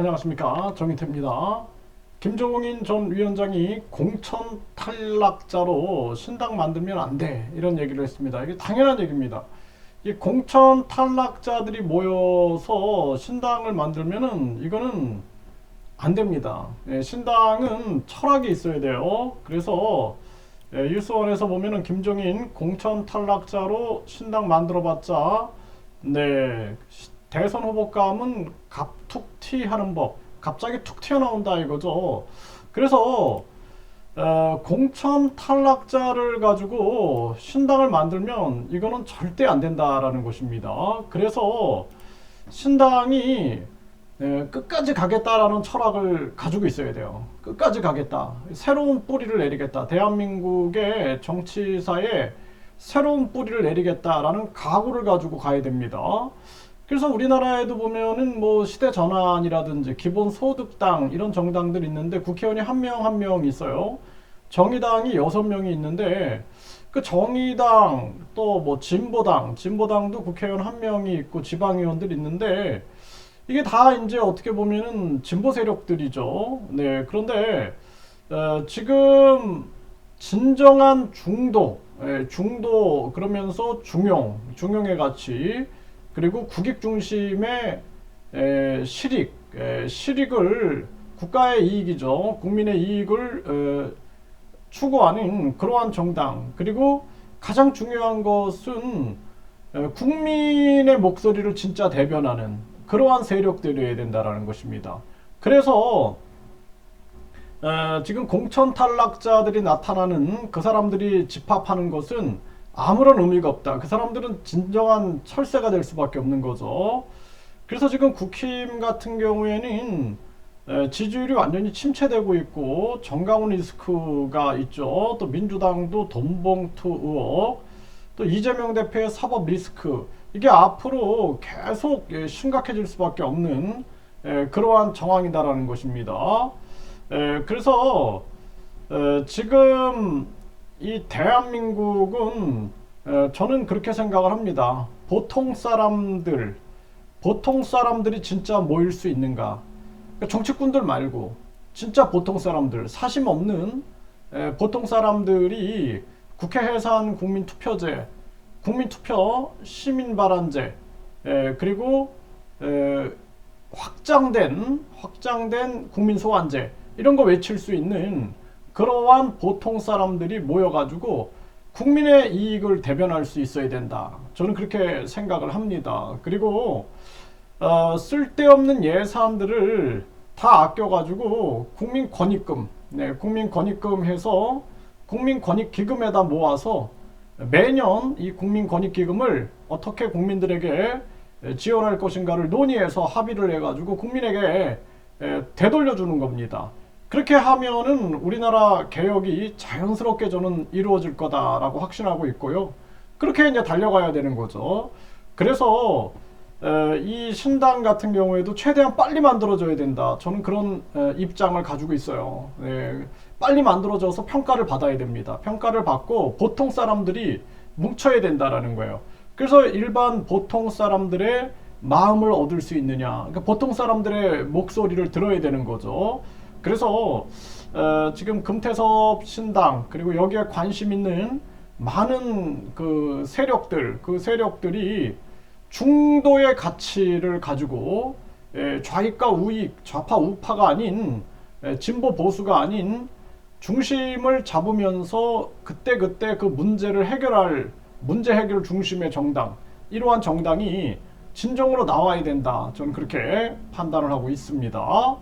안녕하십니까, 정인태입니다. 김종인 전 위원장이 공천 탈락자로 신당 만들면 안 돼, 이런 얘기를 했습니다. 이게 당연한 얘기입니다. 이 공천 탈락자들이 모여서 신당을 만들면은 이거는 안 됩니다. 신당은 철학이 있어야 돼요. 그래서 뉴스원에서 보면은 김종인 공천 탈락자로 신당 만들어봤자 대선 후보감은 갑툭튀 하는 법, 갑자기 툭 튀어나온다 이거죠. 그래서 공천 탈락자를 가지고 신당을 만들면 이거는 절대 안 된다라는 것입니다. 그래서 신당이 끝까지 가겠다라는 철학을 가지고 있어야 돼요. 끝까지 가겠다. 새로운 뿌리를 내리겠다. 대한민국의 정치사에 새로운 뿌리를 내리겠다라는 각오를 가지고 가야 됩니다. 그래서 우리나라에도 보면은 뭐 시대 전환이라든지 기본소득당 이런 정당들이 있는데 국회의원이 한 명 한 명 있어요. 정의당이 6명이 있는데 그 정의당 또 뭐 진보당도 국회의원 한 명이 있고 지방의원들이 있는데 이게 다 이제 어떻게 보면은 진보 세력들이죠. 그런데 지금 진정한 중도 그러면서 중용의 가치 그리고 국익 중심의 실익을 국가의 이익이죠. 국민의 이익을 추구하는 그러한 정당 그리고 가장 중요한 것은 국민의 목소리를 진짜 대변하는 그러한 세력들이어야 된다라는 것입니다. 그래서 지금 공천 탈락자들이 나타나는 그 사람들이 집합하는 것은 아무런 의미가 없다. 그 사람들은 진정한 철새가 될 수밖에 없는 거죠. 그래서 지금 국힘 같은 경우에는 지지율이 완전히 침체되고 있고 정강훈 리스크가 있죠. 또 민주당도 돈봉투 의혹, 또 이재명 대표의 사법 리스크, 이게 앞으로 계속 심각해질 수밖에 없는 그러한 정황이다라는 것입니다. 그래서 지금 이 대한민국은 저는 그렇게 생각을 합니다. 보통 사람들이 진짜 모일 수 있는가? 정치꾼들 말고 진짜 보통 사람들, 사심 없는 보통 사람들이 국회 해산 국민투표제, 국민투표 시민발언제, 그리고 확장된 국민소환제 이런 거 외칠 수 있는 그러한 보통 사람들이 모여가지고 국민의 이익을 대변할 수 있어야 된다. 저는 그렇게 생각을 합니다. 그리고 쓸데없는 예산들을 다 아껴가지고 국민권익금 해서 국민권익기금에다 모아서 매년 이 국민권익기금을 어떻게 국민들에게 지원할 것인가를 논의해서 합의를 해가지고 국민에게 되돌려주는 겁니다. 그렇게 하면은 우리나라 개혁이 자연스럽게 저는 이루어질 거다라고 확신하고 있고요. 그렇게 이제 달려가야 되는 거죠. 그래서 이 신당 같은 경우에도 최대한 빨리 만들어져야 된다. 저는 그런 입장을 가지고 있어요. 빨리 만들어져서 평가를 받아야 됩니다. 평가를 받고 보통 사람들이 뭉쳐야 된다라는 거예요. 그래서 일반 보통 사람들의 마음을 얻을 수 있느냐. 그러니까 보통 사람들의 목소리를 들어야 되는 거죠. 그래서 지금 금태섭 신당 그리고 여기에 관심 있는 많은 그 세력들이 중도의 가치를 가지고 좌익과 우익, 좌파 우파가 아닌 진보 보수가 아닌 중심을 잡으면서 그때 그 문제 해결 중심의 정당, 이러한 정당이 진정으로 나와야 된다. 저는 그렇게 판단을 하고 있습니다.